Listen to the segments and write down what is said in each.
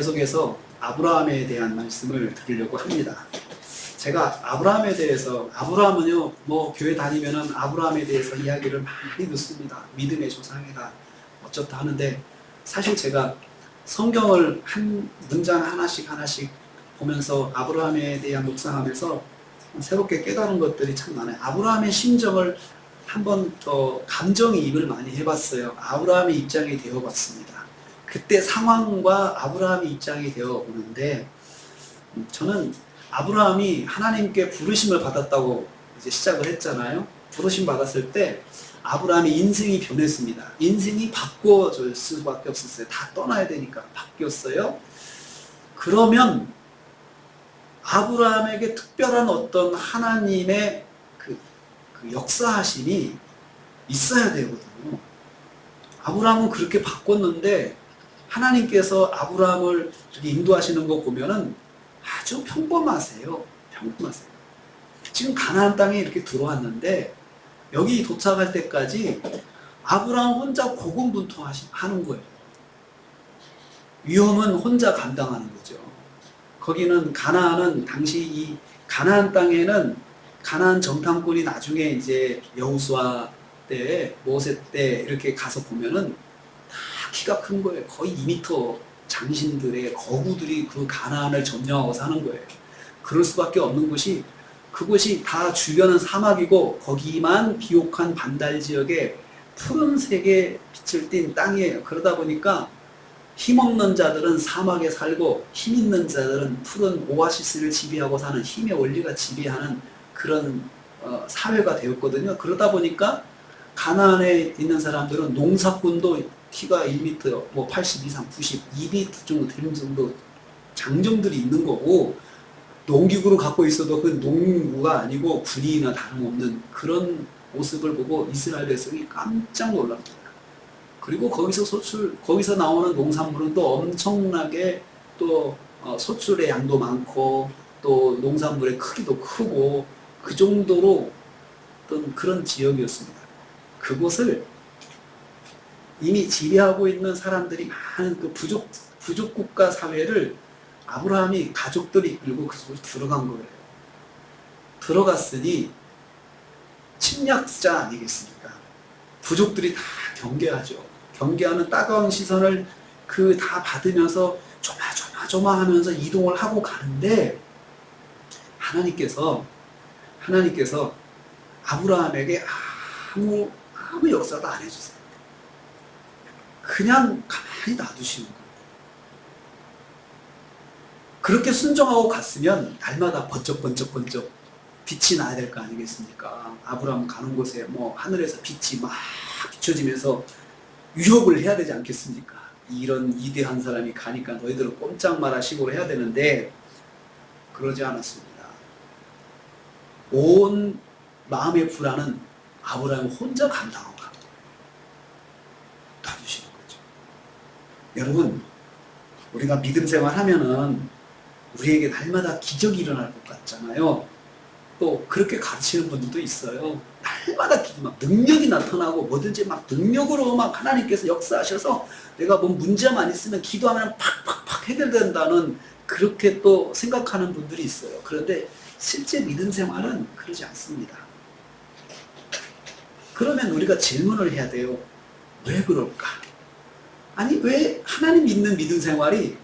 계속해서 아브라함에 대한 말씀을 드리려고 합니다. 제가 아브라함에 대해서, 아브라함은요, 뭐 교회 다니면은 아브라함에 대해서 이야기를 많이 듣습니다. 믿음의 조상이다, 어쩌다 하는데, 사실 제가 성경을 한 문장 하나씩 보면서 아브라함에 대한 묵상하면서 새롭게 깨달은 것들이 참 많아요. 아브라함의 심정을 한번 더 감정이입을 많이 해봤어요. 아브라함의 입장이 되어봤습니다. 그때 상황과 아브라함의 입장이 되어보는데, 저는 아브라함이 하나님께 부르심을 받았다고 이제 시작을 했잖아요. 부르심 받았을 때 아브라함의 인생이 변했습니다. 인생이 바꿔질 수밖에 없었어요. 다 떠나야 되니까 바뀌었어요. 그러면 아브라함에게 특별한 어떤 하나님의 그 역사하심이 있어야 되거든요. 아브라함은 그렇게 바꿨는데 하나님께서 아브라함을 이렇게 인도하시는 거 보면은 아주 평범하세요. 지금 가나안 땅에 이렇게 들어왔는데 여기 도착할 때까지 아브라함 혼자 고군분투하는 거예요. 위험은 혼자 감당하는 거죠. 거기는 가나안은 당시 이 가나안 땅에는 가나안 정탐꾼이 나중에 이제 여호수아 때, 모세 때 이렇게 가서 보면은 다 키가 큰 거예요. 거의 2m 장신들의 거구들이 그 가나안을 점령하고 사는 거예요. 그럴 수밖에 없는 곳이, 그곳이 다 주변은 사막이고 거기만 비옥한 반달 지역에 푸른색의 빛을 띤 땅이에요. 그러다 보니까 힘없는 자들은 사막에 살고 힘 있는 자들은 푸른 오아시스를 지배하고 사는 힘의 원리가 지배하는 그런 사회가 되었거든요. 그러다 보니까 가나안에 있는 사람들은 농사꾼도 키가 1m, 뭐 80 이상, 90, 2m 정도 되는 정도 장정들이 있는 거고, 농기구를 갖고 있어도 그 농구가 아니고 군인이나 다름없는 그런 모습을 보고 이스라엘 백성이 깜짝 놀랍니다. 그리고 거기서 나오는 농산물은 또 엄청나게 또 소출의 양도 많고 또 농산물의 크기도 크고 그 정도로 어떤 그런 지역이었습니다. 그곳을 이미 지배하고 있는 사람들이 많은 그 부족 국가 사회를 아브라함이 가족들이 이끌고 그곳으로 들어간 거예요. 들어갔으니 침략자 아니겠습니까? 부족들이 다 경계하죠. 경계하는 따가운 시선을 다 받으면서 조마조마하면서 이동을 하고 가는데 하나님께서 아브라함에게 아무 역사도 안 해주세요. 그냥 가만히 놔두시는 거예요. 그렇게 순종하고 갔으면 날마다 번쩍번쩍 빛이 나야 될 거 아니겠습니까? 아브라함 가는 곳에 뭐 하늘에서 빛이 막 비춰지면서 유혹을 해야 되지 않겠습니까? 이런 위대한 사람이 가니까 너희들은 꼼짝 마라 식으로 해야 되는데 그러지 않았습니다. 온 마음의 불안은 아브라함 혼자 감당하고 놔두시는 거죠. 여러분, 우리가 믿음 생활 하면은 우리에게 날마다 기적이 일어날 것 같잖아요. 또 그렇게 가르치는 분들도 있어요. 날마다 막 능력이 나타나고 뭐든지 막 능력으로 막 하나님께서 역사하셔서 내가 뭐 문제만 있으면 기도하면 팍팍팍 해결된다는 그렇게 또 생각하는 분들이 있어요. 그런데 실제 믿음 생활은 그러지 않습니다. 그러면 우리가 질문을 해야 돼요. 왜 그럴까? 아니 왜 하나님 믿는 믿음 생활이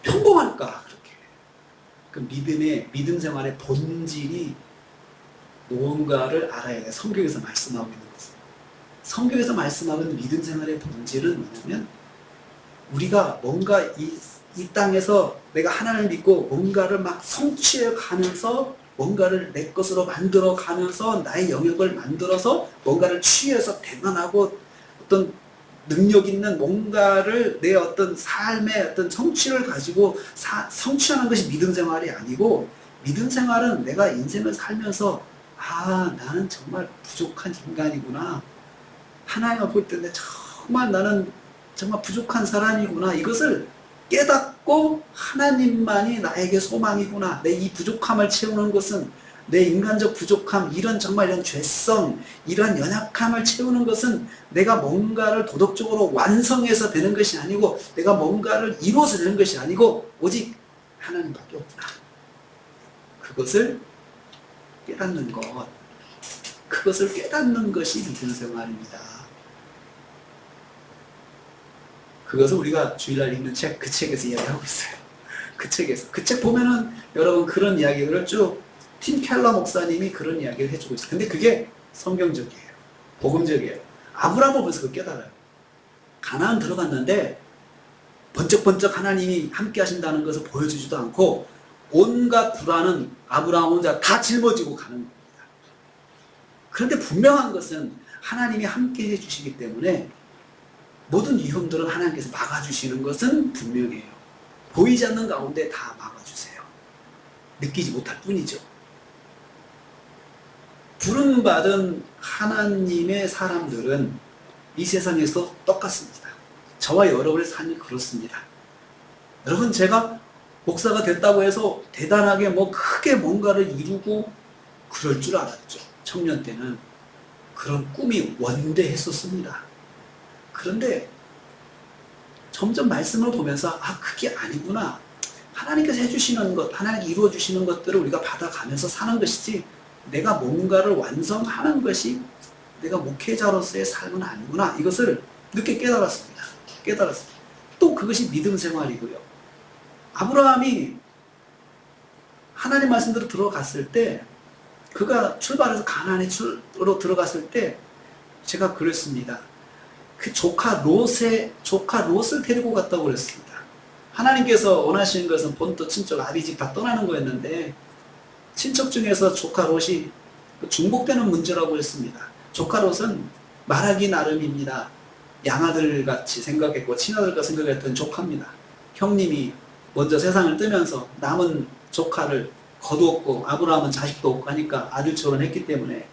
평범할까? 그 믿음 생활의 본질이 무언가를 알아야 돼. 성경에서 말씀하고 있는 것은. 성경에서 말씀하고 있는 믿음 생활의 본질은 뭐냐면 우리가 뭔가 이 땅에서 내가 하나님을 믿고 뭔가를 막 성취해 가면서 뭔가를 내 것으로 만들어 가면서 나의 영역을 만들어서 뭔가를 취해서 대만하고 어떤 능력 있는 뭔가를 내 어떤 삶의 어떤 성취를 가지고 성취하는 것이 믿음 생활이 아니고, 믿음 생활은 내가 인생을 살면서 나는 정말 부족한 인간이구나. 하나님을 볼 때 정말 나는 정말 부족한 사람이구나. 이것을 깨닫고 하나님만이 나에게 소망이구나. 내 이 부족함을 채우는 것은 내 인간적 부족함, 정말 이런 죄성, 이러한 연약함을 채우는 것은 내가 뭔가를 도덕적으로 완성해서 되는 것이 아니고, 내가 뭔가를 이루어서 되는 것이 아니고, 오직 하나님밖에 없구나. 그것을 깨닫는 것. 그것을 깨닫는 것이 믿음 생활입니다. 그것을 우리가 주일날 읽는 책, 그 책에서 이야기하고 있어요. 그 책에서. 그 책 보면은 여러분 그런 이야기들을 쭉 팀 켈러 목사님이 그런 이야기를 해주고 있어요. 근데 그게 성경적이에요. 복음적이에요. 아브라함을 보면서 그걸 깨달아요. 가나안 들어갔는데 번쩍번쩍 하나님이 함께 하신다는 것을 보여주지도 않고 온갖 불안은 아브라함 혼자 다 짊어지고 가는 겁니다. 그런데 분명한 것은 하나님이 함께 해주시기 때문에 모든 위험들은 하나님께서 막아주시는 것은 분명해요. 보이지 않는 가운데 다 막아주세요. 느끼지 못할 뿐이죠. 부름받은 하나님의 사람들은 이 세상에서 똑같습니다. 저와 여러분의 삶이 그렇습니다. 여러분, 제가 목사가 됐다고 해서 대단하게 크게 뭔가를 이루고 그럴 줄 알았죠. 청년 때는 그런 꿈이 원대했었습니다. 그런데 점점 말씀을 보면서 그게 아니구나. 하나님께서 해주시는 것, 하나님께 이루어주시는 것들을 우리가 받아가면서 사는 것이지, 내가 뭔가를 완성하는 것이 내가 목회자로서의 삶은 아니구나. 이것을 늦게 깨달았습니다. 또 그것이 믿음 생활이고요. 아브라함이 하나님 말씀대로 들어갔을 때, 그가 출발해서 가나안으로 들어갔을 때 제가 그랬습니다. 그 조카 롯을 데리고 갔다고 그랬습니다. 하나님께서 원하시는 것은 본토 친척 아비집 다 떠나는 거였는데, 친척 중에서 조카 롯이 중복되는 문제라고 했습니다. 조카 롯은 말하기 나름입니다. 양아들 같이 생각했고 친아들과 생각했던 조카입니다. 형님이 먼저 세상을 뜨면서 남은 조카를 거두었고 아브라함은 자식도 없고 하니까 아들처럼 했기 때문에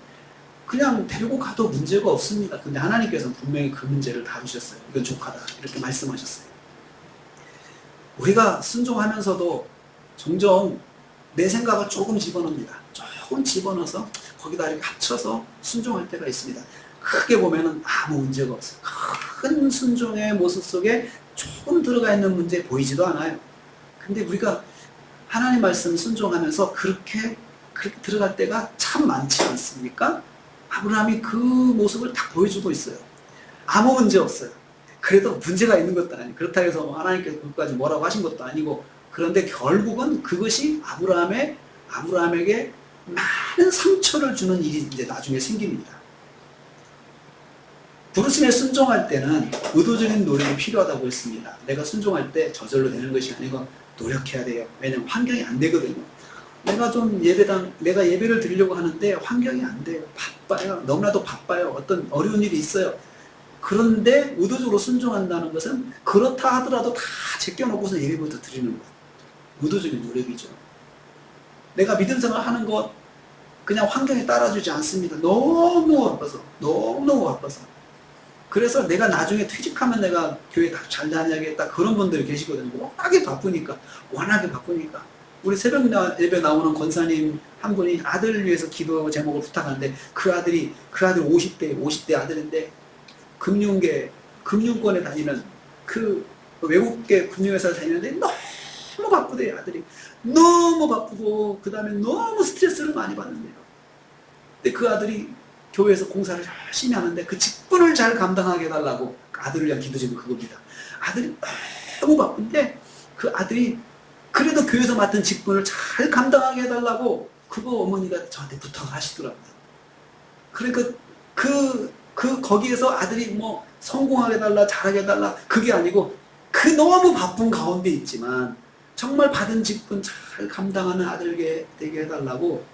그냥 데리고 가도 문제가 없습니다. 근데 하나님께서는 분명히 그 문제를 다루셨어요. 이건 조카다, 이렇게 말씀하셨어요. 우리가 순종하면서도 종종 내 생각을 조금 집어넣습니다. 조금 집어넣어서 거기다 이렇게 합쳐서 순종할 때가 있습니다. 크게 보면은 아무 문제가 없어요. 큰 순종의 모습 속에 조금 들어가 있는 문제 보이지도 않아요. 근데 우리가 하나님 말씀 순종하면서 그렇게 들어갈 때가 참 많지 않습니까? 아브라함이 그 모습을 다 보여주고 있어요. 아무 문제 없어요. 그래도 문제가 있는 것도 아니고, 그렇다고 해서 하나님께서 그것까지 뭐라고 하신 것도 아니고, 그런데 결국은 그것이 아브라함에게 많은 상처를 주는 일이 이제 나중에 생깁니다. 부르심에 순종할 때는 의도적인 노력이 필요하다고 했습니다. 내가 순종할 때 저절로 되는 것이 아니고 노력해야 돼요. 왜냐면 환경이 안 되거든요. 내가 예배를 드리려고 하는데 환경이 안 돼요. 바빠요. 너무나도 바빠요. 어떤 어려운 일이 있어요. 그런데 의도적으로 순종한다는 것은 그렇다 하더라도 다 제껴놓고서 예배부터 드리는 것. 의도적인 노력이죠. 내가 믿음 생활 하는 것 그냥 환경에 따라주지 않습니다. 너무 바빠서. 그래서 내가 나중에 퇴직하면 내가 교회 잘 다녀야겠다, 그런 분들이 계시거든요. 워낙에 바쁘니까. 우리 새벽 예배 나오는 권사님 한 분이 아들을 위해서 기도 제목을 부탁하는데, 그 아들 50대 아들인데 금융권에 다니는 그 외국계 금융회사에 다니는데 너무 바쁘대요. 아들이 너무 바쁘고 그 다음에 너무 스트레스를 많이 받는데요. 근데 그 아들이 교회에서 공사를 열심히 하는데 그 직분을 잘 감당하게 해달라고 아들을 위한 기도 제목이 그겁니다. 아들이 너무 바쁜데 그 아들이 그래도 교회에서 맡은 직분을 잘 감당하게 해달라고 그거 어머니가 저한테 부탁을 하시더라고요. 그러니까 거기에서 아들이 성공하게 해달라, 잘하게 해달라, 그게 아니고 그 너무 바쁜 가운데 있지만 정말 받은 직분 잘 감당하는 아들에게 되게 해달라고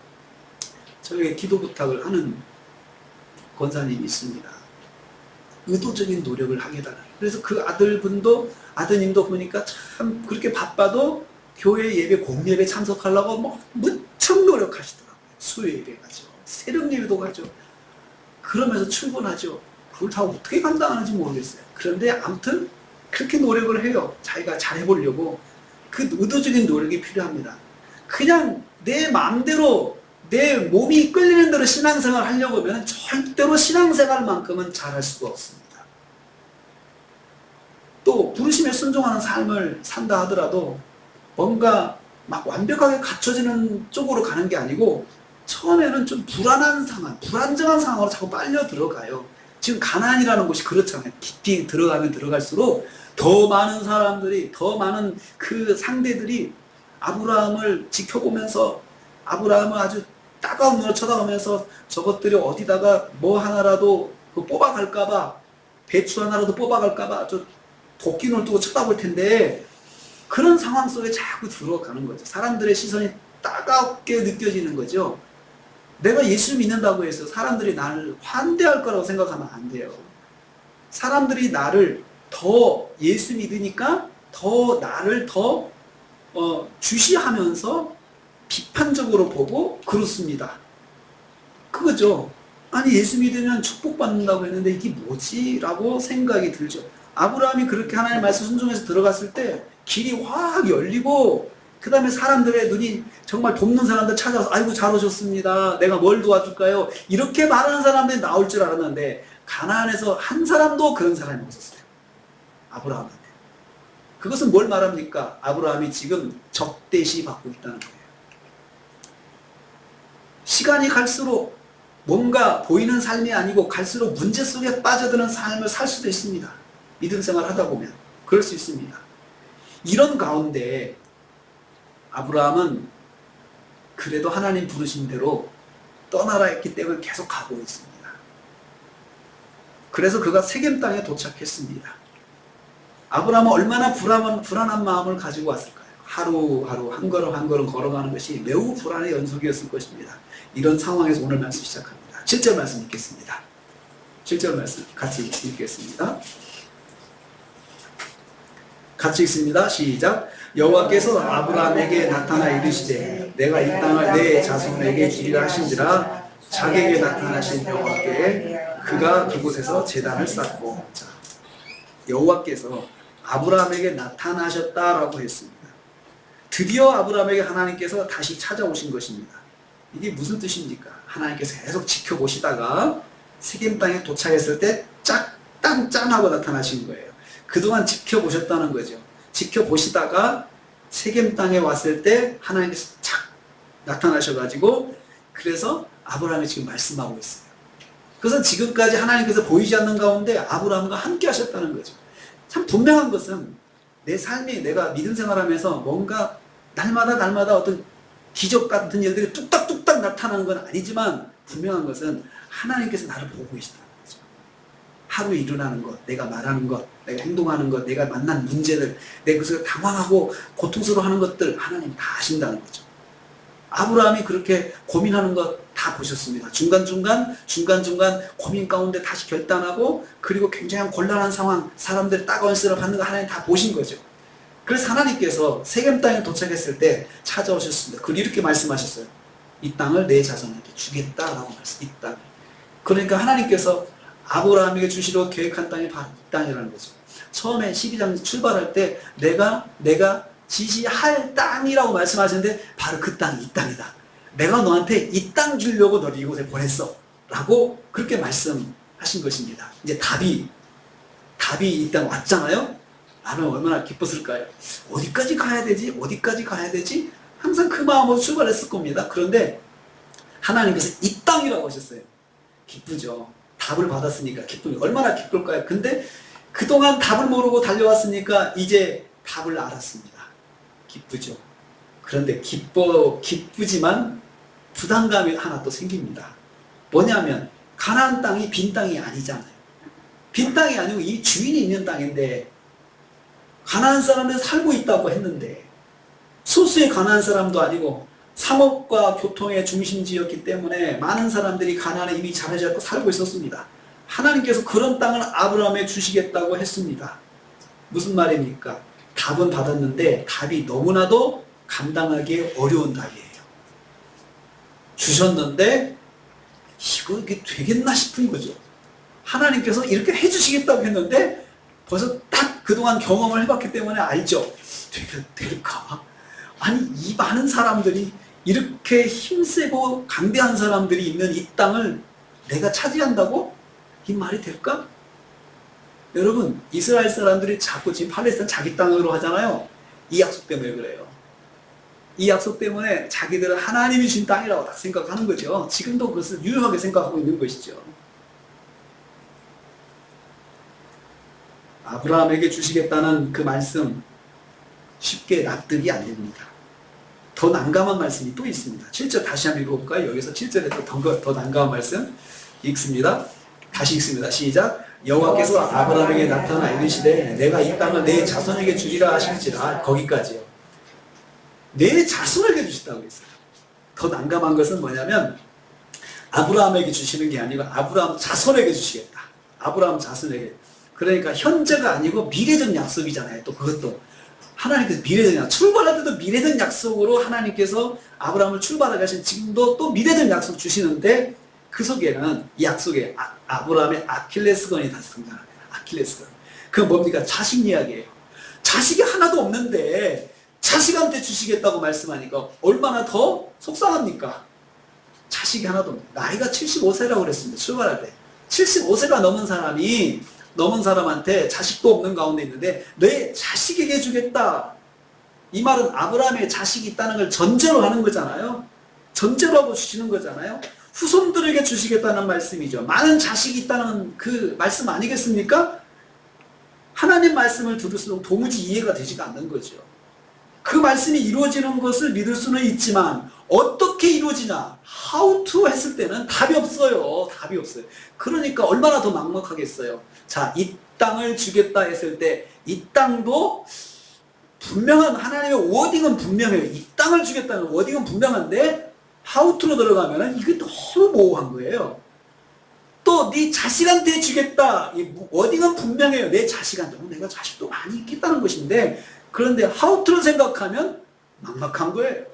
저에게 기도 부탁을 하는 권사님이 있습니다. 의도적인 노력을 하게 해달라. 그래서 그 아드님도 보니까 참 그렇게 바빠도 교회 예배, 공예배 참석하려고 무척 노력하시더라고요. 수요 예배 가죠. 새벽 예배도 가죠. 그러면서 출근하죠. 그걸 다 어떻게 감당하는지 모르겠어요. 그런데 아무튼 그렇게 노력을 해요. 자기가 잘해보려고. 그 의도적인 노력이 필요합니다. 그냥 내 마음대로 내 몸이 끌리는 대로 신앙생활을 하려고 하면 절대로 신앙생활만큼은 잘할 수가 없습니다. 또 부르심에 순종하는 삶을 산다 하더라도 뭔가 막 완벽하게 갖춰지는 쪽으로 가는 게 아니고 처음에는 좀 불안한 상황, 불안정한 상황으로 자꾸 빨려 들어가요. 지금 가나안이라는 곳이 그렇잖아요. 깊이 들어가면 들어갈수록 더 많은 사람들이, 더 많은 그 상대들이 아브라함을 지켜보면서 아브라함을 아주 따가운 눈으로 쳐다보면서 저것들이 어디다가 뭐 하나라도 뽑아갈까봐, 배추 하나라도 뽑아갈까봐 저 도끼 눈을 뜨고 쳐다볼 텐데 그런 상황 속에 자꾸 들어가는 거죠. 사람들의 시선이 따갑게 느껴지는 거죠. 내가 예수 믿는다고 해서 사람들이 나를 환대할 거라고 생각하면 안 돼요. 사람들이 나를 더 예수 믿으니까 더 나를 더 주시하면서 비판적으로 보고 그렇습니다. 그거죠. 아니 예수 믿으면 축복받는다고 했는데 이게 뭐지? 라고 생각이 들죠. 아브라함이 그렇게 하나님의 말씀 순종해서 들어갔을 때 길이 확 열리고 그 다음에 사람들의 눈이 정말 돕는 사람들 찾아서 아이고 잘 오셨습니다. 내가 뭘 도와줄까요? 이렇게 말하는 사람들이 나올 줄 알았는데 가나안에서 한 사람도 그런 사람이 없었어요. 아브라함한테. 그것은 뭘 말합니까? 아브라함이 지금 적대시 받고 있다는 거예요. 시간이 갈수록 뭔가 보이는 삶이 아니고 갈수록 문제 속에 빠져드는 삶을 살 수도 있습니다. 믿음 생활 하다 보면 그럴 수 있습니다. 이런 가운데 아브라함은 그래도 하나님 부르신 대로 떠나라 했기 때문에 계속 가고 있습니다. 그래서 그가 세겜 땅에 도착했습니다. 아브라함은 얼마나 불안한 마음을 가지고 왔을까요? 하루하루 한 걸음 한 걸음 걸어가는 것이 매우 불안의 연속이었을 것입니다. 이런 상황에서 오늘 말씀 시작합니다. 7절 말씀 읽겠습니다. 7절 말씀 같이 읽겠습니다. 같이 읽습니다. 시작. 여호와께서 아브라함에게 나타나 이르시되 내가 이 땅을 내 자손에게 주리라 하신지라. 자기에게 나타나신 여호와께 그가 그곳에서 제단을 쌓고. 자, 여호와께서 아브라함에게 나타나셨다라고 했습니다. 드디어 아브라함에게 하나님께서 다시 찾아오신 것입니다. 이게 무슨 뜻입니까? 하나님께서 계속 지켜보시다가 세겜 땅에 도착했을 때 짠하고 나타나신 거예요. 그동안 지켜보셨다는 거죠. 지켜보시다가 세겜 땅에 왔을 때 하나님께서 착 나타나셔가지고 그래서 아브라함이 지금 말씀하고 있어요. 그래서 지금까지 하나님께서 보이지 않는 가운데 아브라함과 함께 하셨다는 거죠. 참 분명한 것은 내 삶이 내가 믿음 생활하면서 뭔가 날마다 어떤 기적 같은 일들이 뚝딱뚝딱 나타나는 건 아니지만 분명한 것은 하나님께서 나를 보고 계시다는 거죠. 하루에 일어나는 것, 내가 말하는 것, 내가 행동하는 것, 내가 만난 문제들, 내가 그래서 당황하고 고통스러워하는 것들 하나님 다 아신다는 거죠. 아브라함이 그렇게 고민하는 것 다 보셨습니다. 중간중간 고민 가운데 다시 결단하고 그리고 굉장히 곤란한 상황, 사람들의 따가운 시선을 받는 거 하나님 다 보신 거죠. 그래서 하나님께서 세겜 땅에 도착했을 때 찾아오셨습니다. 그리고 이렇게 말씀하셨어요. 이 땅을 내 자손에게 주겠다라고 말씀. 이 땅. 그러니까 하나님께서 아브라함에게 주시려고 계획한 땅이 바로 이 땅이라는 거죠. 처음에 12장 출발할 때 내가 지시할 땅이라고 말씀하시는데 바로 그 땅이 이 땅이다. 내가 너한테 이 땅 주려고 너를 이곳에 보냈어. 라고 그렇게 말씀하신 것입니다. 이제 답이 이 땅 왔잖아요. 나는 얼마나 기뻤을까요? 어디까지 가야 되지? 항상 그 마음으로 출발했을 겁니다. 그런데 하나님께서 이 땅이라고 하셨어요. 기쁘죠. 답을 받았으니까 기쁨이 얼마나 기쁠까요? 근데 그동안 답을 모르고 달려왔으니까 이제 답을 알았습니다. 기쁘죠. 그런데 기쁘지만 부담감이 하나 또 생깁니다. 뭐냐면 가나안 땅이 빈 땅이 아니잖아요. 빈 땅이 아니고 이 주인이 있는 땅인데 가나안 사람들이 살고 있다고 했는데 소수의 가나안 사람도 아니고 상업과 교통의 중심지였기 때문에 많은 사람들이 가나안에 이미 자리 잡고 살고 있었습니다. 하나님께서 그런 땅을 아브라함에 주시겠다고 했습니다. 무슨 말입니까? 답은 받았는데 답이 너무나도 감당하기 어려운 답이에요. 주셨는데 이게 되겠나 싶은 거죠. 하나님께서 이렇게 해주시겠다고 했는데 벌써 딱 그동안 경험을 해봤기 때문에 알죠. 될까? 아니 이 많은 사람들이 이렇게 힘세고 강대한 사람들이 있는 이 땅을 내가 차지한다고? 이 말이 될까? 여러분, 이스라엘 사람들이 자꾸 지금 팔레스타인 자기 땅으로 하잖아요. 이 약속 때문에 그래요. 이 약속 때문에 자기들은 하나님이 주신 땅이라고 다 생각하는 거죠. 지금도 그것을 유효하게 생각하고 있는 것이죠. 아브라함에게 주시겠다는 그 말씀 쉽게 납득이 안 됩니다. 더 난감한 말씀이 또 있습니다. 7절 다시 한번 읽어볼까요? 여기서 7절에 더 난감한 말씀 읽습니다. 다시 읽습니다. 시작. 여호와께서 아브라함에게 나타나 이르시되 내가 이 땅을 내 자손에게 주리라 하실지라. 거기까지요. 내 자손에게 주신다고 했어요. 더 난감한 것은 뭐냐면 아브라함에게 주시는 게 아니고 아브라함 자손에게 주시겠다. 아브라함 자손에게. 그러니까 현재가 아니고 미래적 약속이잖아요. 또 그것도 하나님께서 미래적 약속, 출발할 때도 미래적 약속으로 하나님께서 아브라함을 출발하게 하신 지금도 또 미래적 약속 주시는데 그 속에는 이 약속에 아브라함의 아킬레스건이 다 등장합니다. 아킬레스건. 그건 뭡니까? 자식 이야기예요. 자식이 하나도 없는데 자식한테 주시겠다고 말씀하니까 얼마나 더 속상합니까? 자식이 하나도 없는데 나이가 75세라고 그랬습니다. 출발할 때 75세가 넘은 사람한테 자식도 없는 가운데 있는데 내 자식에게 주겠다. 이 말은 아브라함의 자식이 있다는 걸 전제로 하는 거잖아요. 전제로 하고 주시는 거잖아요. 후손들에게 주시겠다는 말씀이죠. 많은 자식이 있다는 그 말씀 아니겠습니까? 하나님 말씀을 들을수록 도무지 이해가 되지가 않는 거죠. 그 말씀이 이루어지는 것을 믿을 수는 있지만 어떻게 이루어지냐? How to 했을 때는 답이 없어요. 답이 없어요. 그러니까 얼마나 더 막막하겠어요. 자, 이 땅을 주겠다 했을 때 이 땅도 분명한 하나님의 워딩은 분명해요. 이 땅을 주겠다는 워딩은 분명한데 How to로 들어가면은 이게 너무 모호한 거예요. 또 네 자식한테 주겠다. 이 워딩은 분명해요. 내 자식한테. 내가 자식도 많이 있겠다는 것인데 그런데 How to로 생각하면 막막한 거예요.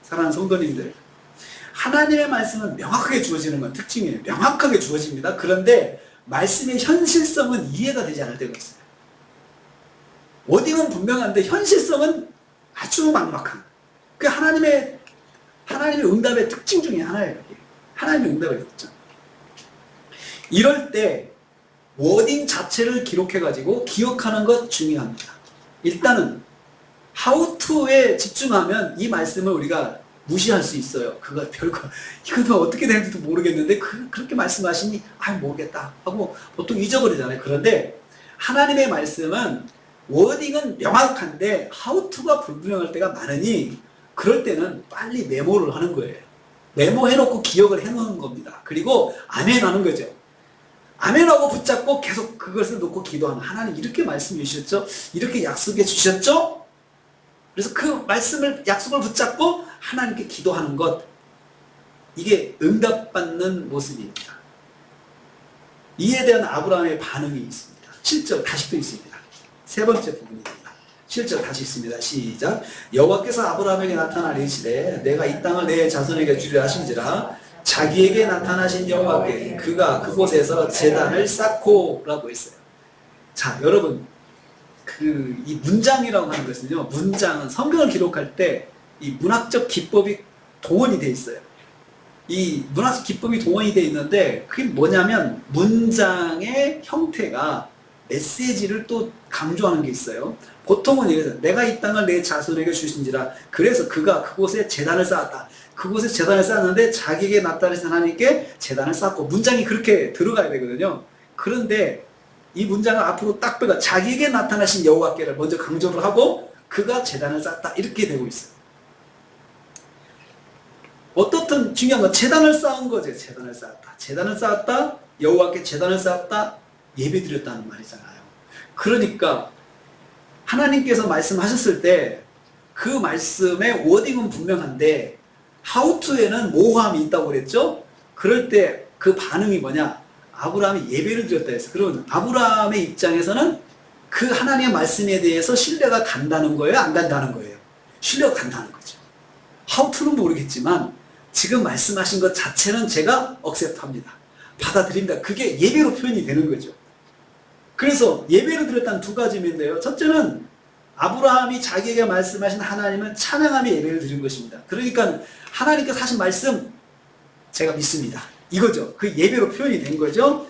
사랑하는 성도님들, 하나님의 말씀은 명확하게 주어지는 건 특징이에요. 명확하게 주어집니다. 그런데 말씀의 현실성은 이해가 되지 않을 때가 있어요. 워딩은 분명한데 현실성은 아주 막막한. 그게 하나님의 응답의 특징 중에 하나예요. 하나님의 응답의 특징. 이럴 때 워딩 자체를 기록해가지고 기억하는 것 중요합니다. 일단은 how to에 집중하면 이 말씀을 우리가 무시할 수 있어요. 그거 별거, 이거는 어떻게 되는지도 모르겠는데 그렇게 말씀하시니 모르겠다 하고 보통 잊어버리잖아요. 그런데 하나님의 말씀은 워딩은 명확한데 how to가 불분명할 때가 많으니 그럴 때는 빨리 메모를 하는 거예요. 메모해놓고 기억을 해놓는 겁니다. 그리고 아멘하는 거죠. 아멘하고 붙잡고 계속 그것을 놓고 기도하는, 하나님 이렇게 말씀해 주셨죠? 이렇게 약속해 주셨죠? 그래서 그 말씀을, 약속을 붙잡고 하나님께 기도하는 것, 이게 응답받는 모습입니다. 이에 대한 아브라함의 반응이 있습니다. 7절 다시 또 있습니다. 세 번째 부분입니다. 7절 다시 있습니다. 시작. 여호와께서 아브라함에게 나타나 이르시되 내가 이 땅을 내 자손에게 주리라 하신지라. 자기에게 나타나신 여호와께 그가 그곳에서 제단을 쌓고 라고 했어요. 자, 여러분, 이 문장이라고 하는 것은요, 문장은 성경을 기록할 때 이 문학적 기법이 동원이 되어 있어요. 이 문학적 기법이 동원이 되어 있는데 그게 뭐냐면 문장의 형태가 메시지를 또 강조하는 게 있어요. 보통은 이래서 내가 이 땅을 내 자손에게 주신지라. 그래서 그가 그곳에 제단을 쌓았다. 그곳에 제단을 쌓았는데 자기에게 나타나신 하나님께 제단을 쌓고, 문장이 그렇게 들어가야 되거든요. 그런데 이 문장을 앞으로 딱 빼가 자기에게 나타나신 여호와께를 먼저 강조를 하고 그가 제단을 쌓았다 이렇게 되고 있어요. 어떻든 중요한 건 제단을 쌓은 거죠. 제단을 쌓았다. 제단을 쌓았다. 여호와께 제단을 쌓았다. 예배드렸다는 말이잖아요. 그러니까 하나님께서 말씀하셨을 때 그 말씀의 워딩은 분명한데 how to에는 모호함이 있다고 그랬죠. 그럴 때 그 반응이 뭐냐? 아브라함이 예배를 드렸다 했어요. 그러면 아브라함의 입장에서는 그 하나님의 말씀에 대해서 신뢰가 간다는 거예요? 안 간다는 거예요? 신뢰가 간다는 거죠. how to는 모르겠지만 지금 말씀하신 것 자체는 제가 억셉트합니다. 받아들입니다. 그게 예배로 표현이 되는 거죠. 그래서 예배를 드렸다는 두 가지 의미인데요. 첫째는 아브라함이 자기에게 말씀하신 하나님은 찬양하며 예배를 드린 것입니다. 그러니까 하나님께서 하신 말씀 제가 믿습니다. 이거죠. 그 예배로 표현이 된 거죠.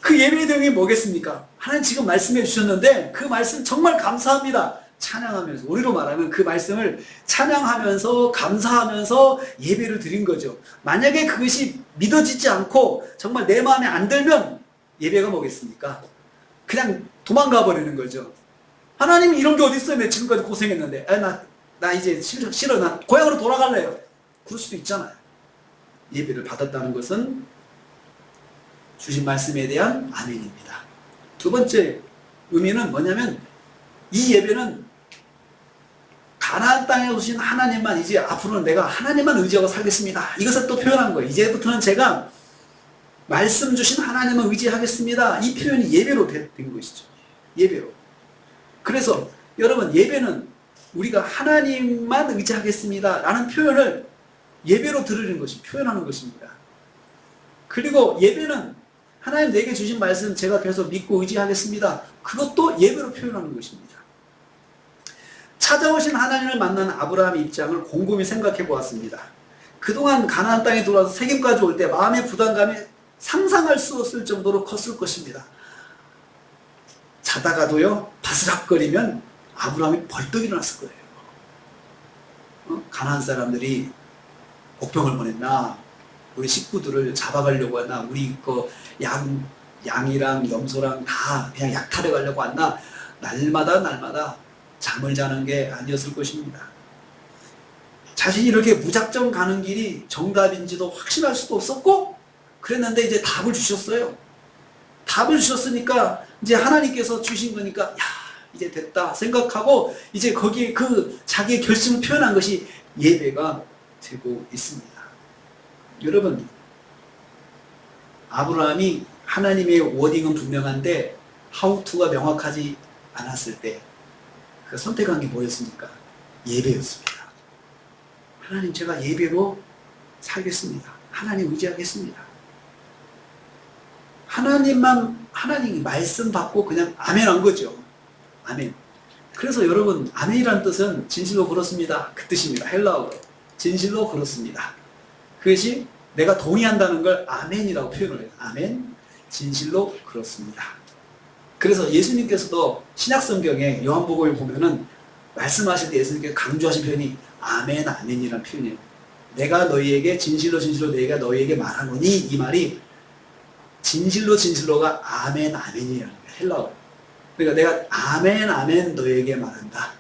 그 예배의 내용이 뭐겠습니까? 하나님 지금 말씀해 주셨는데 그 말씀 정말 감사합니다. 찬양하면서, 우리로 말하면 그 말씀을 찬양하면서 감사하면서 예배를 드린 거죠. 만약에 그것이 믿어지지 않고 정말 내 마음에 안 들면 예배가 뭐겠습니까? 그냥 도망가 버리는 거죠. 하나님 이런 게 어디 있어요? 내 지금까지 고생했는데 나 이제 싫어. 나 고향으로 돌아갈래요. 그럴 수도 있잖아요. 예배를 받았다는 것은 주신 말씀에 대한 아멘입니다. 두 번째 의미는 뭐냐면 이 예배는 가나안 땅에 오신 하나님만, 이제 앞으로는 내가 하나님만 의지하고 살겠습니다. 이것을 또 표현한 거예요. 이제부터는 제가 말씀 주신 하나님을 의지하겠습니다. 이 표현이 예배로 된 것이죠. 예배로. 그래서 여러분, 예배는 우리가 하나님만 의지하겠습니다 라는 표현을 예배로 들으는 것이, 표현하는 것입니다. 그리고 예배는 하나님 내게 주신 말씀 제가 계속 믿고 의지하겠습니다. 그것도 예배로 표현하는 것입니다. 찾아오신 하나님을 만난 아브라함의 입장을 곰곰이 생각해 보았습니다. 그동안 가나안 땅에 들어와서 세겜까지 올 때 마음의 부담감이 상상할 수 없을 정도로 컸을 것입니다. 자다가도요, 바스락거리면 아브라함이 벌떡 일어났을 거예요. 가나안 사람들이 복병을 보냈나, 우리 식구들을 잡아가려고 하나, 우리 양이랑 염소랑 다 그냥 약탈해 가려고 왔나, 날마다 잠을 자는 게 아니었을 것입니다. 자신이 이렇게 무작정 가는 길이 정답인지도 확신할 수도 없었고, 그랬는데 이제 답을 주셨어요. 답을 주셨으니까 이제 하나님께서 주신 거니까 야, 이제 됐다 생각하고 이제 거기에 그 자기의 결심을 표현한 것이 예배가 되고 있습니다. 여러분, 아브라함이 하나님의 워딩은 분명한데 하우투가 명확하지 않았을 때 그 선택한 게 뭐였습니까? 예배였습니다. 하나님, 제가 예배로 살겠습니다. 하나님 의지하겠습니다. 하나님 말씀 받고 그냥 아멘 한 거죠. 아멘. 그래서 여러분, 아멘이라는 뜻은 진실로 그렇습니다. 그 뜻입니다. 헬라어로. 진실로 그렇습니다. 그것이 내가 동의한다는 걸 아멘이라고 표현을 해요. 아멘. 진실로 그렇습니다. 그래서 예수님께서도 신약성경에 요한복음을 보면은 말씀하실 때 예수님께서 강조하신 표현이 아멘, 아멘이라는 표현이에요. 내가 너희에게 진실로 내가 너희에게 말하노니, 이 말이 진실로가 아멘, 아멘이라는 거예요. 헬라어. 그러니까 내가 아멘, 아멘 너희에게 말한다.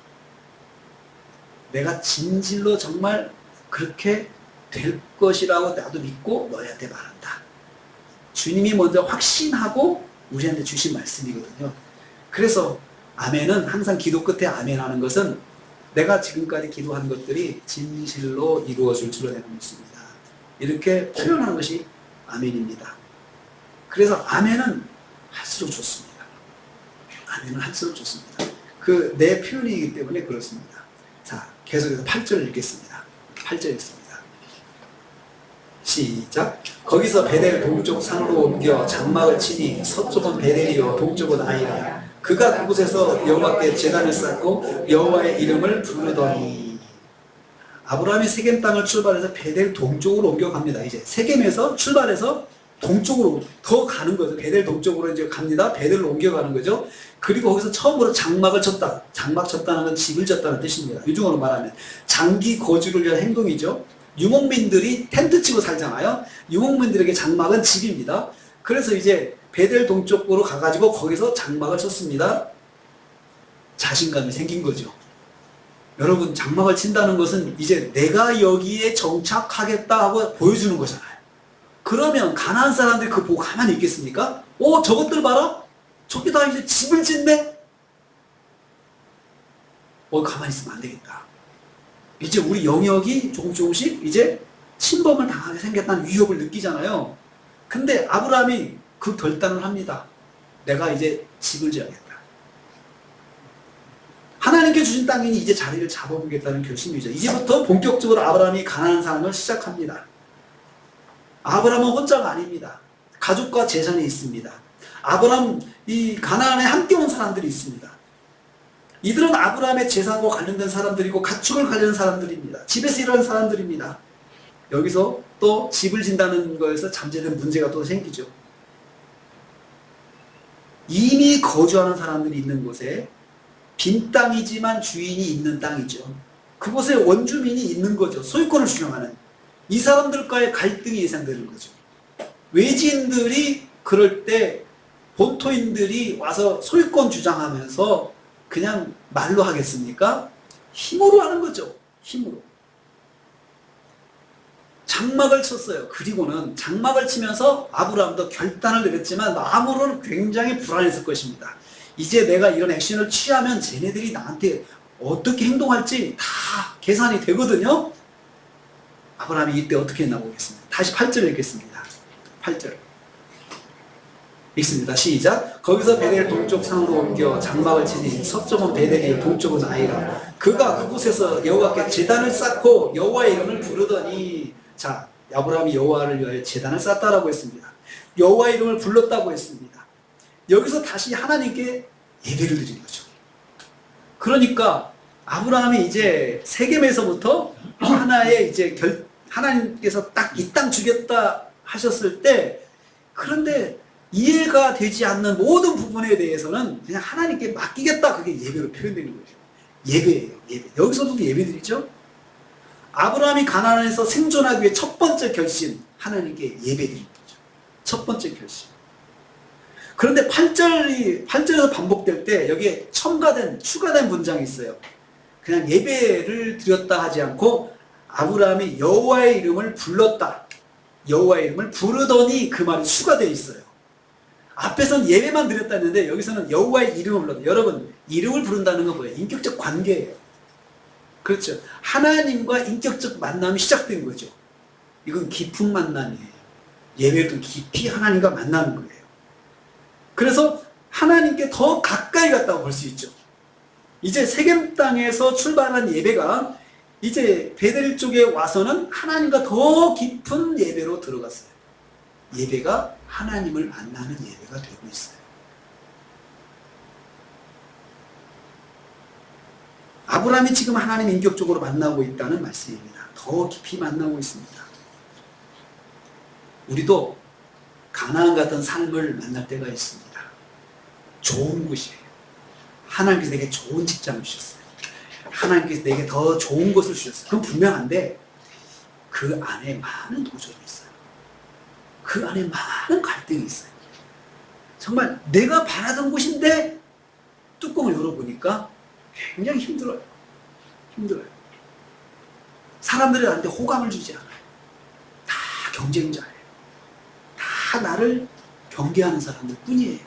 내가 진실로 정말 그렇게 될 것이라고 나도 믿고 너희한테 말한다. 주님이 먼저 확신하고 우리한테 주신 말씀이거든요. 그래서 아멘은 항상 기도 끝에 아멘 하는 것은 내가 지금까지 기도한 것들이 진실로 이루어질 줄 내가 믿습니다. 이렇게 표현하는 것이 아멘입니다. 그래서 아멘은 할수록 좋습니다. 아멘은 할수록 좋습니다. 그 내 표현이기 때문에 그렇습니다. 자, 계속해서 8절을 읽겠습니다. 8절 읽습니다. 시작. 거기서 베델 동쪽 산으로 옮겨 장막을 치니 서쪽은 베델이요 동쪽은 아이라. 그가 그곳에서 여호와께 제단을 쌓고 여호와의 이름을 부르더니. 아브라함이 세겜 땅을 출발해서 베델 동쪽으로 옮겨갑니다. 이제 세겜에서 출발해서 동쪽으로 더 가는 거죠. 베델 동쪽으로 이제 갑니다. 베델로 옮겨가는 거죠. 그리고 거기서 처음으로 장막을 쳤다. 장막 쳤다는 건 집을 졌다는 뜻입니다. 유중어로 말하면 장기 거주를 위한 행동이죠. 유목민들이 텐트 치고 살잖아요. 유목민들에게 장막은 집입니다. 그래서 이제 베델 동쪽으로 가가지고 거기서 장막을 쳤습니다. 자신감이 생긴 거죠. 여러분, 장막을 친다는 것은 이제 내가 여기에 정착하겠다 하고 보여주는 거잖아요. 그러면 가나안 사람들이 그거 보고 가만히 있겠습니까? 저것들 봐라? 저기 다 이제 집을 짓네? 가만히 있으면 안 되겠다. 이제 우리 영역이 조금씩 이제 침범을 당하게 생겼다는 위협을 느끼잖아요. 근데 아브라함이 그 결단을 합니다. 내가 이제 집을 지어야겠다. 하나님께 주신 땅이니 이제 자리를 잡아보겠다는 결심이죠. 이제부터 본격적으로 아브라함이 가나안 삶을 시작합니다. 아브라함은 혼자가 아닙니다. 가족과 재산이 있습니다. 아브라함, 이 가나안에 함께 온 사람들이 있습니다. 이들은 아브라함의 재산과 관련된 사람들이고 가축을 가진 사람들입니다. 집에서 일하는 사람들입니다. 여기서 또 집을 진다는 거에서 잠재된 문제가 또 생기죠. 이미 거주하는 사람들이 있는 곳에 빈 땅이지만 주인이 있는 땅이죠. 그곳에 원주민이 있는 거죠. 소유권을 주장하는. 이 사람들과의 갈등이 예상되는 거죠. 외지인들이 그럴 때 본토인들이 와서 소유권 주장하면서 그냥 말로 하겠습니까? 힘으로 하는 거죠. 힘으로. 장막을 쳤어요. 그리고는 장막을 치면서 아브라함도 결단을 내렸지만 마음으로는 굉장히 불안했을 것입니다. 이제 내가 이런 액션을 취하면 쟤네들이 나한테 어떻게 행동할지 다 계산이 되거든요. 아브라함이 이때 어떻게 했나 보겠습니다. 다시 8절 읽겠습니다. 8절 읽습니다. 시작. 거기서 베델 동쪽 산으로 옮겨 장막을 치니 서쪽은 베델이요 동쪽은 아이라. 그가 그곳에서 여호와께 제단을 쌓고 여호와의 이름을 부르더니, 자, 아브라함이 여호와를 위하여 제단을 쌓다라고 했습니다. 여호와의 이름을 불렀다고 했습니다. 여기서 다시 하나님께 예배를 드린 거죠. 그러니까 아브라함이 이제 세겜에서부터 하나의 이제 하나님께서 딱 이 땅 주겠다 하셨을 때, 그런데 이해가 되지 않는 모든 부분에 대해서는 그냥 하나님께 맡기겠다, 그게 예배로 표현되는 거죠. 예배예요. 예배. 여기서도 예배드리죠. 아브라함이 가나안에서 생존하기 위해 첫 번째 결심, 하나님께 예배드리는 거죠. 첫 번째 결심. 그런데 8절에서 반복될 때 여기에 추가된 문장이 있어요. 그냥 예배를 드렸다 하지 않고 아브라함이 여호와의 이름을 불렀다. 여호와의 이름을 부르더니 그 말이 추가되어 있어요. 앞에서는 예배만 드렸다 했는데 여기서는 여호와의 이름을 불렀다. 여러분, 이름을 부른다는 건 뭐예요? 인격적 관계예요. 그렇죠. 하나님과 인격적 만남이 시작된 거죠. 이건 깊은 만남이에요. 예배도 깊이 하나님과 만나는 거예요. 그래서 하나님께 더 가까이 갔다고 볼 수 있죠. 이제 세겜 땅에서 출발한 예배가 이제 베델 쪽에 와서는 하나님과 더 깊은 예배로 들어갔어요. 예배가 하나님을 만나는 예배가 되고 있어요. 아브라함이 지금 하나님 인격적으로 만나고 있다는 말씀입니다. 더 깊이 만나고 있습니다. 우리도 가나안 같은 삶을 만날 때가 있습니다. 좋은 곳이에요. 하나님께서 내게 좋은 직장을 주셨어요. 하나님께서 내게 더 좋은 것을 주셨어요. 그건 분명한데 그 안에 많은 도전이 있어요. 그 안에 많은 갈등이 있어요. 정말 내가 바라던 곳인데 뚜껑을 열어보니까 굉장히 힘들어요. 힘들어요. 사람들이 나한테 호감을 주지 않아요. 다 경쟁자예요. 다 나를 경계하는 사람들 뿐이에요.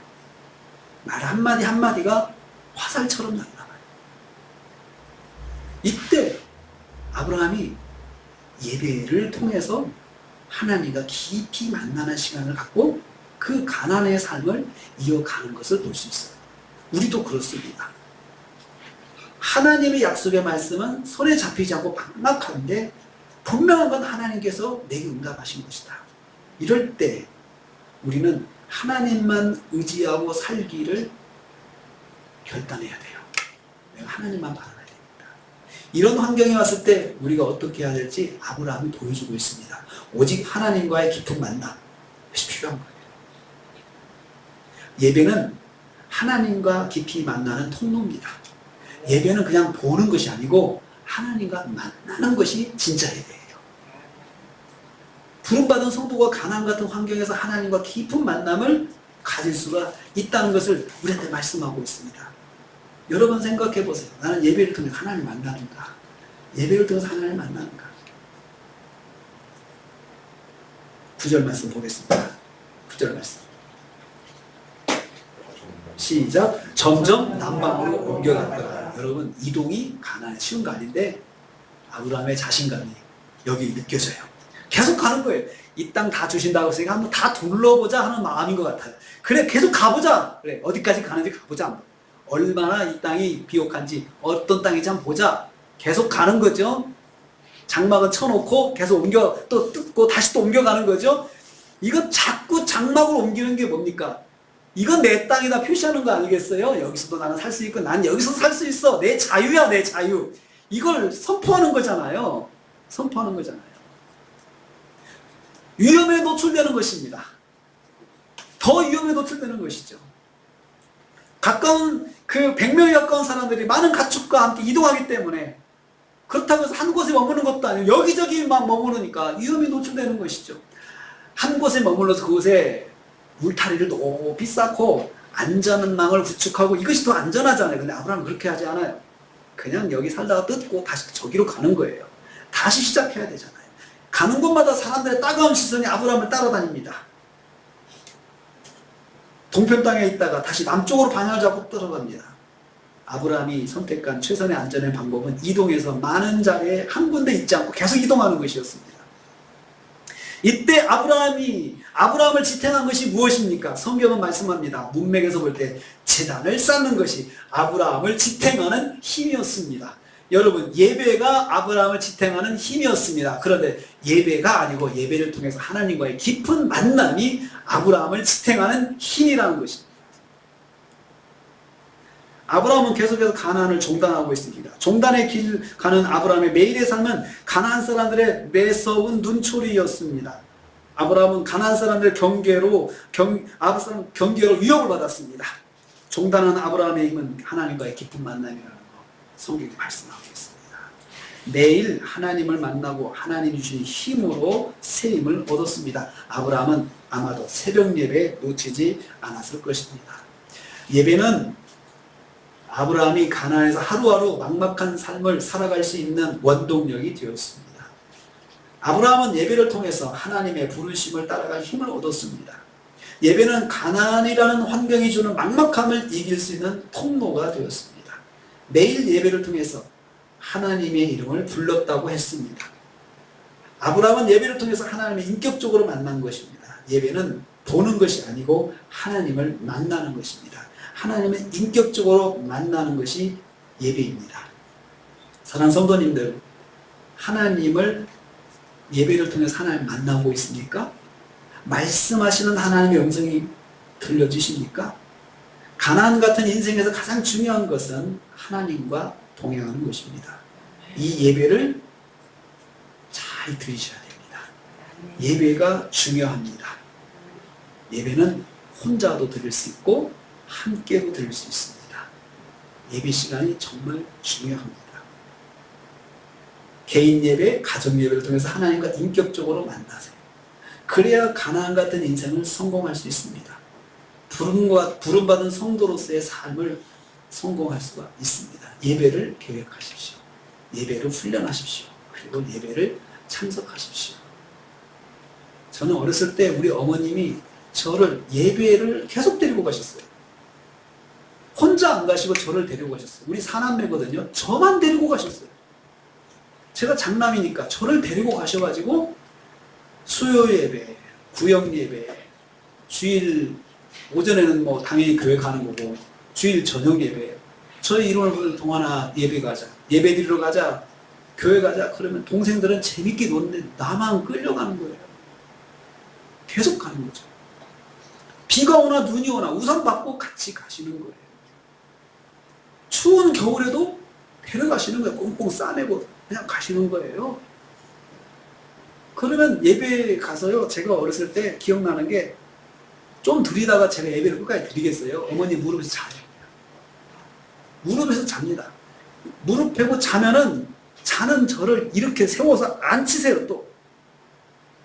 말 한마디 한마디가 화살처럼 날아가요. 이때 아브라함이 예배를 통해서 하나님과 깊이 만나는 시간을 갖고 그 가나안의 삶을 이어가는 것을 볼 수 있어요. 우리도 그렇습니다. 하나님의 약속의 말씀은 손에 잡히지 않고 막막한데 분명한 건 하나님께서 내게 응답하신 것이다. 이럴 때 우리는 하나님만 의지하고 살기를 결단해야 돼요. 내가 하나님만 바라봐야 됩니다. 이런 환경에 왔을 때 우리가 어떻게 해야 될지 아브라함이 보여주고 있습니다. 오직 하나님과의 깊은 만남, 그것이 필요한 거예요. 예배는 하나님과 깊이 만나는 통로입니다. 예배는 그냥 보는 것이 아니고 하나님과 만나는 것이 진짜 예배예요. 부름받은 성도가 가나안 같은 환경에서 하나님과 깊은 만남을 가질 수가 있다는 것을 우리한테 말씀하고 있습니다. 여러분 생각해 보세요. 나는 예배를 통해 하나님 만나는가? 예배를 통해서 하나님 만나는가? 9절 말씀 보겠습니다. 9절 말씀. 시작. 점점 남방으로 옮겨갔더라. 여러분, 이동이 가나안에 쉬운 거 아닌데 아브라함의 자신감이 여기 느껴져요. 계속 가는 거예요. 이 땅 다 주신다고 했으니까 한번 다 둘러보자 하는 마음인 것 같아요. 그래, 계속 가보자. 그래, 어디까지 가는지 가보자. 한번. 얼마나 이 땅이 비옥한지, 어떤 땅인지 한번 보자. 계속 가는 거죠. 장막은 쳐놓고 계속 옮겨, 또 뜯고 다시 또 옮겨가는 거죠. 이거 자꾸 장막을 옮기는 게 뭡니까? 이건 내 땅이다 표시하는 거 아니겠어요? 여기서도 나는 살 수 있고 난 여기서 살 수 있어. 내 자유야, 내 자유. 이걸 선포하는 거잖아요. 선포하는 거잖아요. 위험에 노출되는 것입니다. 더 위험에 노출되는 것이죠. 가까운 그 100명에 가까운 사람들이 많은 가축과 함께 이동하기 때문에 그렇다고 해서 한 곳에 머무는 것도 아니고 여기저기만 머무르니까 위험에 노출되는 것이죠. 한 곳에 머물러서 그곳에 울타리를 높이 쌓고 안전망을 구축하고 이것이 더 안전하잖아요. 근데 아브라함은 그렇게 하지 않아요. 그냥 여기 살다가 뜯고 다시 저기로 가는 거예요. 다시 시작해야 되잖아요. 가는 곳마다 사람들의 따가운 시선이 아브라함을 따라다닙니다. 동편 땅에 있다가 다시 남쪽으로 방향을 잡고 들어갑니다. 아브라함이 선택한 최선의 안전의 방법은 이동해서 많은 자리에 한 군데 있지 않고 계속 이동하는 것이었습니다. 이때 아브라함을 지탱한 것이 무엇입니까? 성경은 말씀합니다. 문맥에서 볼 때 제단을 쌓는 것이 아브라함을 지탱하는 힘이었습니다. 여러분, 예배가 아브라함을 지탱하는 힘이었습니다. 그런데 예배가 아니고 예배를 통해서 하나님과의 깊은 만남이 아브라함을 지탱하는 힘이라는 것입니다. 아브라함은 계속해서 가나안을 종단하고 있습니다. 종단의 길 가는 아브라함의 매일의 삶은 가나안 사람들의 매서운 눈초리였습니다. 아브라함은 가나안 사람들의 경계로 위협을 받았습니다. 종단한 아브라함의 힘은 하나님과의 깊은 만남이라는 거 성경이 말씀하고 있습니다. 매일 하나님을 만나고 하나님이 주신 힘으로 새 힘을 얻었습니다. 아브라함은 아마도 새벽 예배에 놓치지 않았을 것입니다. 예배는 아브라함이 가나안에서 하루하루 막막한 삶을 살아갈 수 있는 원동력이 되었습니다. 아브라함은 예배를 통해서 하나님의 부르심을 따라갈 힘을 얻었습니다. 예배는 가나안이라는 환경이 주는 막막함을 이길 수 있는 통로가 되었습니다. 매일 예배를 통해서 하나님의 이름을 불렀다고 했습니다. 아브라함은 예배를 통해서 하나님을 인격적으로 만난 것입니다. 예배는 보는 것이 아니고 하나님을 만나는 것입니다. 하나님을 인격적으로 만나는 것이 예배입니다. 사랑하는 성도님들, 하나님을 예배를 통해서 하나님을 만나고 있습니까? 말씀하시는 하나님의 음성이 들려지십니까? 가나안 같은 인생에서 가장 중요한 것은 하나님과 동행하는 것입니다. 이 예배를 잘 들으셔야 됩니다. 예배가 중요합니다. 예배는 혼자도 드릴 수 있고 함께로 드릴 수 있습니다. 예배 시간이 정말 중요합니다. 개인 예배, 가정 예배를 통해서 하나님과 인격적으로 만나세요. 그래야 가나안 같은 인생을 성공할 수 있습니다. 부름받은 성도로서의 삶을 성공할 수가 있습니다. 예배를 계획하십시오. 예배를 훈련하십시오. 그리고 예배를 참석하십시오. 저는 어렸을 때 우리 어머님이 저를 예배를 계속 데리고 가셨어요. 혼자 안 가시고 저를 데리고 가셨어요. 우리 사남매거든요. 저만 데리고 가셨어요. 제가 장남이니까 저를 데리고 가셔가지고 수요 예배, 구역 예배, 주일 오전에는 뭐 당연히 교회 가는 거고 주일 저녁 예배, 저희 이름을 부르는 동아나 예배 가자, 예배 드리러 가자, 교회 가자. 그러면 동생들은 재밌게 노는데 나만 끌려가는 거예요. 계속 가는 거죠. 비가 오나 눈이 오나 우산 받고 같이 가시는 거예요. 추운 겨울에도 데려가시는 거예요. 꽁꽁 싸매고 그냥 가시는 거예요. 그러면 예배에 가서요, 제가 어렸을 때 기억나는 게 좀 드리다가 제가 예배를 끝까지 드리겠어요. 어머니 무릎에서 자요. 무릎에서 잡니다. 무릎 펴고 자면은 자는 저를 이렇게 세워서 앉히세요. 또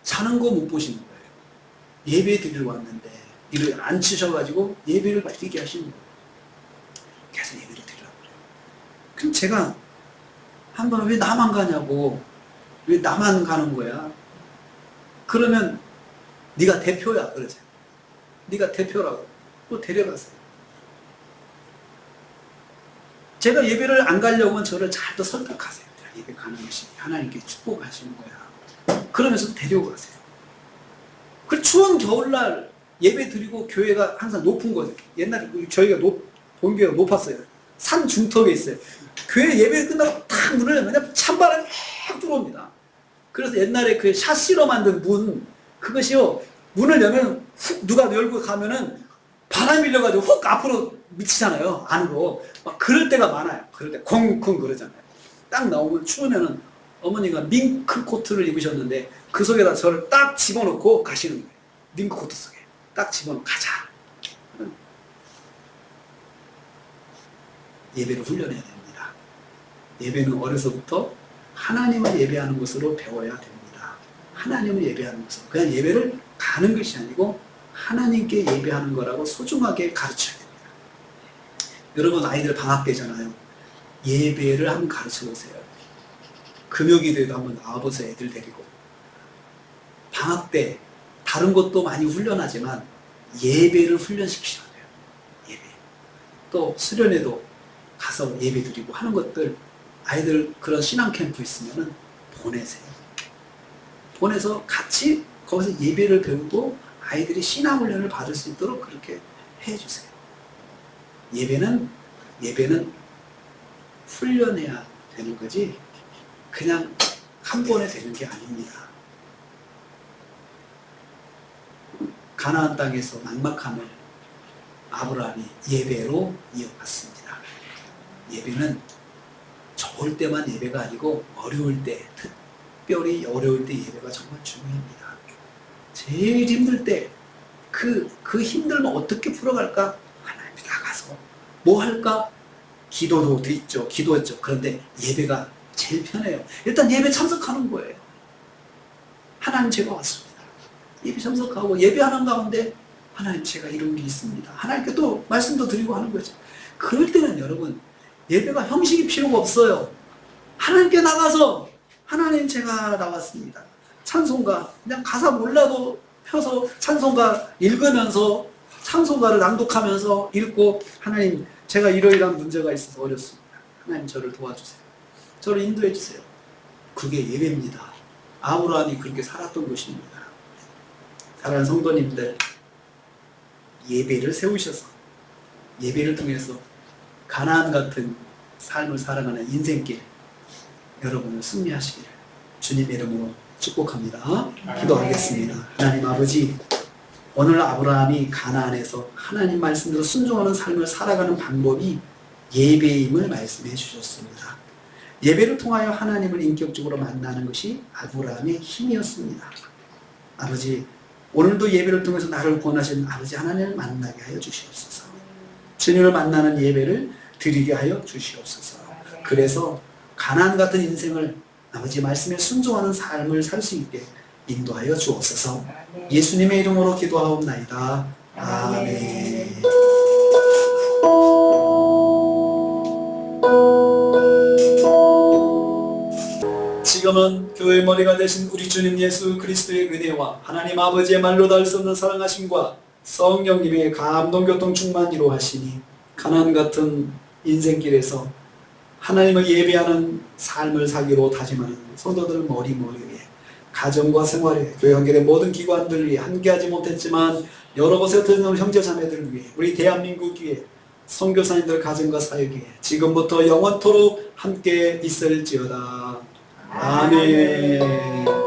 자는 거 못 보시는 거예요. 예배 드리러 왔는데 이를 앉히셔가지고 예배를 드리게 하시는 거예요. 계속 예배를 드리라고 그래요. 그럼 제가 한번 왜 나만 가냐고, 왜 나만 가는 거야? 그러면 네가 대표야 그러세요. 네가 대표라고. 또 데려가세요. 제가 예배를 안 가려고 하면 저를 잘 또 설득하세요. 예배 가는 것이 하나님께 축복하시는 거야. 그러면서 데리고 가세요. 그 추운 겨울날 예배 드리고 교회가 항상 높은 거죠. 옛날에 저희가 본교회가 높았어요. 산 중턱에 있어요. 교회 예배 끝나고 탁 문을 열면 찬바람이 막 들어옵니다. 그래서 옛날에 그 샤시로 만든 문, 그것이요, 문을 열면 훅 누가 열고 가면은 바람이 밀려가지고 훅 앞으로 미치잖아요. 안으로. 막 그럴 때가 많아요. 그럴 때 콩콩 그러잖아요. 딱 나오면 추우면은 어머니가 밍크 코트를 입으셨는데 그 속에다 저를 딱 집어넣고 가시는 거예요. 밍크 코트 속에. 딱 집어넣고 가자. 예배를 훈련해야 됩니다. 예배는 어려서부터 하나님을 예배하는 것으로 배워야 됩니다. 하나님을 예배하는 것으로. 그냥 예배를 가는 것이 아니고 하나님께 예배하는 거라고 소중하게 가르쳐야 됩니다. 여러분 아이들 방학 때잖아요. 예배를 한번 가르쳐 보세요. 금요기도에도 한번 나와보세요. 애들 데리고. 방학 때 다른 것도 많이 훈련하지만 예배를 훈련시키셔야 돼요. 예배. 또 수련회도 가서 예배 드리고 하는 것들 아이들 그런 신앙 캠프 있으면 보내세요. 보내서 같이 거기서 예배를 배우고 아이들이 신앙 훈련을 받을 수 있도록 그렇게 해주세요. 예배는 훈련해야 되는 거지 그냥 한 번에 되는 게 아닙니다. 가나안 땅에서 막막함을 아브라함이 예배로 이어갔습니다. 예배는 좋을 때만 예배가 아니고 어려울 때, 특별히 어려울 때 예배가 정말 중요합니다. 제일 힘들 때 그 힘들면 어떻게 풀어갈까? 하나님 앞에 나가서 뭐 할까? 기도도 있죠. 기도했죠. 그런데 예배가 제일 편해요. 일단 예배 참석하는 거예요. 하나님 제가 왔습니다. 예배 참석하고 예배하는 가운데 하나님 제가 이런 게 있습니다. 하나님께 또 말씀도 드리고 하는 거죠. 그럴 때는 여러분 예배가 형식이 필요가 없어요. 하나님께 나가서 하나님 제가 나왔습니다. 찬송가 그냥 가사 몰라도 펴서 찬송가 읽으면서 찬송가를 낭독하면서 읽고 하나님 제가 이러이러한 문제가 있어서 어렵습니다. 하나님 저를 도와주세요. 저를 인도해 주세요. 그게 예배입니다. 아브라함이 그렇게 살았던 것입니다. 사랑하는 성도님들 예배를 세우셔서 예배를 통해서 가나안 같은 삶을 살아가는 인생길 여러분을 승리하시기를 주님의 이름으로 축복합니다. 기도하겠습니다. 하나님 아버지 오늘 아브라함이 가나안에서 하나님 말씀대로 순종하는 삶을 살아가는 방법이 예배임을 말씀해 주셨습니다. 예배를 통하여 하나님을 인격적으로 만나는 것이 아브라함의 힘이었습니다. 아버지 오늘도 예배를 통해서 나를 권하신 아버지 하나님을 만나게 하여 주시옵소서. 주님을 만나는 예배를 드리게 하여 주시옵소서. 그래서 가나안 같은 인생을 아버지 말씀에 순종하는 삶을 살 수 있게 인도하여 주옵소서. 예수님의 이름으로 기도하옵나이다. 아멘. 지금은 교회의 머리가 되신 우리 주님 예수 그리스도의 은혜와 하나님 아버지의 말로 닿을 수 없는 사랑하심과 성령님의 감동 교통 충만히로 하시니 가나안 같은 인생길에서 하나님을 예배하는 삶을 살기로 다짐하는 성도들 머리 위에 가정과 생활에 교회 관계된 모든 기관들 위해 함께하지 못했지만 여러 곳에 흩어진 형제 자매들을 위해 우리 대한민국 위해 선교사님들 가정과 사역에 지금부터 영원토록 함께 있을지어다. 아멘.